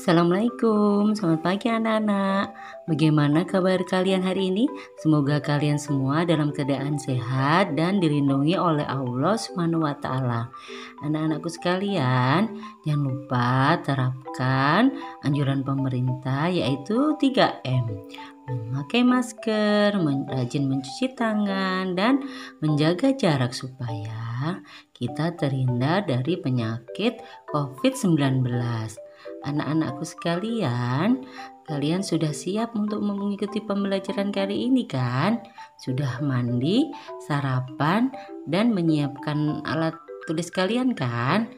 Assalamualaikum, selamat pagi anak-anak. Bagaimana kabar kalian hari ini? Semoga kalian semua dalam keadaan sehat dan dilindungi oleh Allah Subhanahu wa taala. Anak-anakku sekalian, jangan lupa terapkan anjuran pemerintah yaitu 3M. Memakai masker, rajin mencuci tangan, dan menjaga jarak supaya kita terhindar dari penyakit COVID-19. Anak-anakku sekalian, kalian sudah siap untuk mengikuti pembelajaran kali ini kan? Sudah mandi, sarapan, dan menyiapkan alat tulis kalian kan?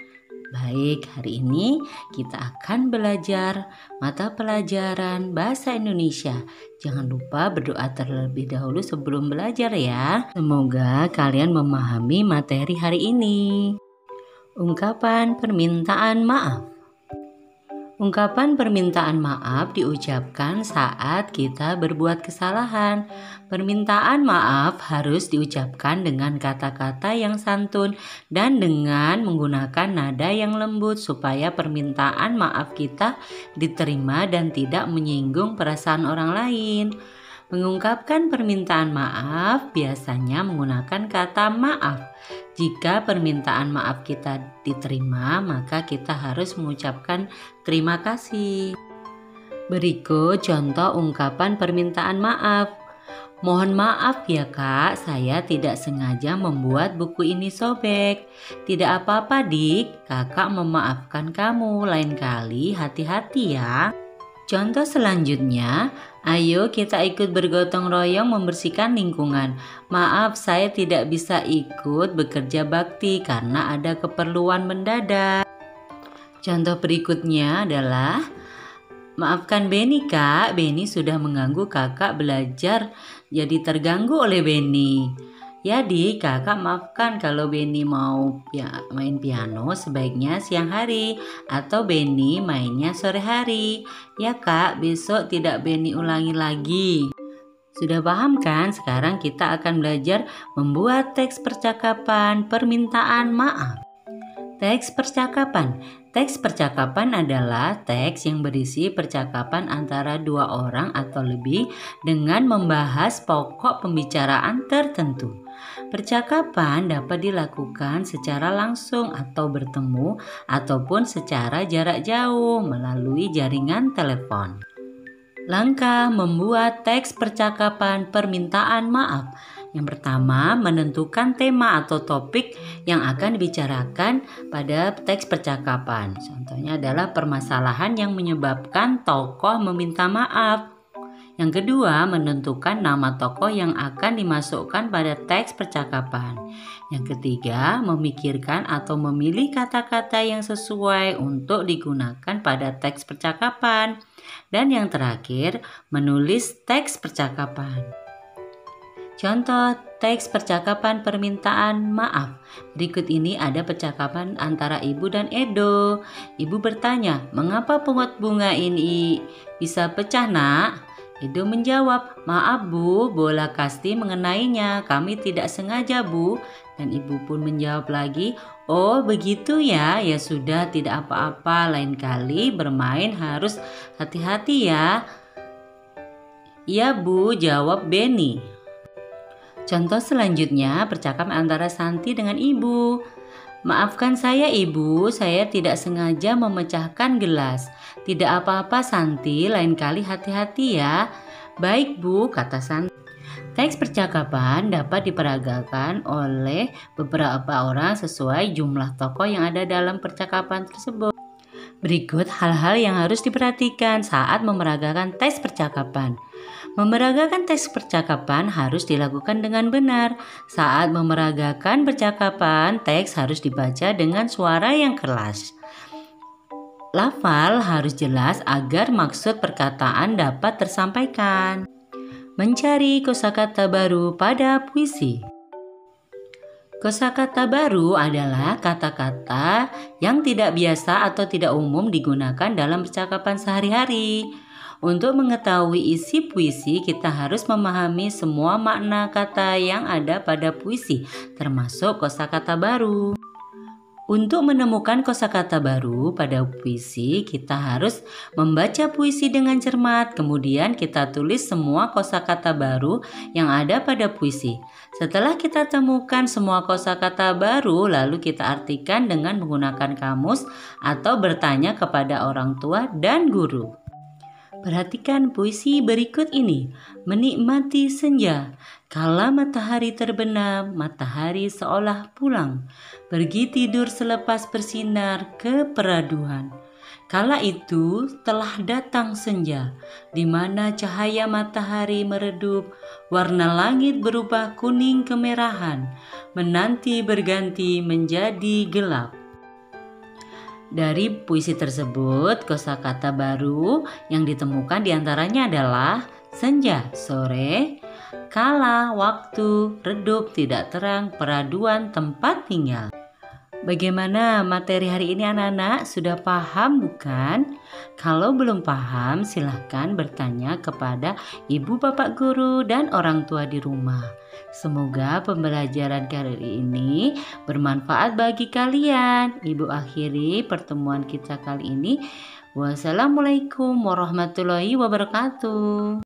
Baik, hari ini kita akan belajar mata pelajaran Bahasa Indonesia. Jangan lupa berdoa terlebih dahulu sebelum belajar ya. Semoga kalian memahami materi hari ini. Ungkapan permintaan maaf. Ungkapan permintaan maaf diucapkan saat kita berbuat kesalahan. Permintaan maaf harus diucapkan dengan kata-kata yang santun dan dengan menggunakan nada yang lembut supaya permintaan maaf kita diterima dan tidak menyinggung perasaan orang lain. Mengungkapkan permintaan maaf biasanya menggunakan kata maaf. Jika permintaan maaf kita diterima, maka kita harus mengucapkan terima kasih. Berikut contoh ungkapan permintaan maaf. Mohon maaf ya kak, saya tidak sengaja membuat buku ini sobek. Tidak apa-apa dik, kakak memaafkan kamu, lain kali hati-hati ya. Contoh selanjutnya, ayo kita ikut bergotong royong membersihkan lingkungan. Maaf, saya tidak bisa ikut bekerja bakti karena ada keperluan mendadak. Contoh berikutnya adalah, maafkan Beni kak, Beni sudah mengganggu kakak belajar jadi terganggu oleh Beni. Ya dik, kakak maafkan kalau Beni mau main piano sebaiknya siang hari atau Beni mainnya sore hari. Ya kak, besok tidak Beni ulangi lagi. Sudah paham kan? Sekarang kita akan belajar membuat teks percakapan permintaan maaf. Teks percakapan. Teks percakapan adalah teks yang berisi percakapan antara dua orang atau lebih dengan membahas pokok pembicaraan tertentu. Percakapan dapat dilakukan secara langsung atau bertemu ataupun secara jarak jauh melalui jaringan telepon. Langkah membuat teks percakapan permintaan maaf. Yang pertama, menentukan tema atau topik yang akan dibicarakan pada teks percakapan. Contohnya adalah permasalahan yang menyebabkan tokoh meminta maaf. Yang kedua, menentukan nama tokoh yang akan dimasukkan pada teks percakapan. Yang ketiga, memikirkan atau memilih kata-kata yang sesuai untuk digunakan pada teks percakapan. Dan yang terakhir, menulis teks percakapan. Contoh teks percakapan permintaan maaf. Berikut ini ada percakapan antara Ibu dan Edo. Ibu bertanya, mengapa pot bunga ini bisa pecah nak? Edo menjawab, maaf Bu, bola kasti mengenainya, kami tidak sengaja Bu. Dan ibu pun menjawab lagi, oh begitu ya, ya sudah tidak apa-apa, lain kali bermain harus hati-hati ya. Iya Bu, jawab Beni. Contoh selanjutnya, percakapan antara Santi dengan ibu. Maafkan saya ibu, saya tidak sengaja memecahkan gelas. Tidak apa-apa Santi, lain kali hati-hati ya. Baik Bu, kata Santi. Teks percakapan dapat diperagakan oleh beberapa orang sesuai jumlah tokoh yang ada dalam percakapan tersebut. Berikut hal-hal yang harus diperhatikan saat memeragakan teks percakapan. Memeragakan teks percakapan harus dilakukan dengan benar. Saat memeragakan percakapan, teks harus dibaca dengan suara yang keras. Lafal harus jelas agar maksud perkataan dapat tersampaikan. Mencari kosakata baru pada puisi. Kosakata baru adalah kata-kata yang tidak biasa atau tidak umum digunakan dalam percakapan sehari-hari. Untuk mengetahui isi puisi, kita harus memahami semua makna kata yang ada pada puisi, termasuk kosakata baru. Untuk menemukan kosakata baru pada puisi, kita harus membaca puisi dengan cermat. Kemudian kita tulis semua kosakata baru yang ada pada puisi. Setelah kita temukan semua kosakata baru, lalu kita artikan dengan menggunakan kamus atau bertanya kepada orang tua dan guru. Perhatikan puisi berikut ini. Menikmati senja. Kala matahari terbenam, matahari seolah pulang. Pergi tidur selepas bersinar ke peraduan. Kala itu telah datang senja, di mana cahaya matahari meredup, warna langit berubah kuning kemerahan, menanti berganti menjadi gelap. Dari puisi tersebut, kosakata baru yang ditemukan diantaranya adalah senja, sore, kala, waktu, redup, tidak terang, peraduan, tempat tinggal. Bagaimana materi hari ini anak-anak? Sudah paham bukan? Kalau belum paham, silahkan bertanya kepada ibu bapak guru dan orang tua di rumah. Semoga pembelajaran kali ini bermanfaat bagi kalian. Ibu akhiri pertemuan kita kali ini. Wassalamualaikum warahmatullahi wabarakatuh.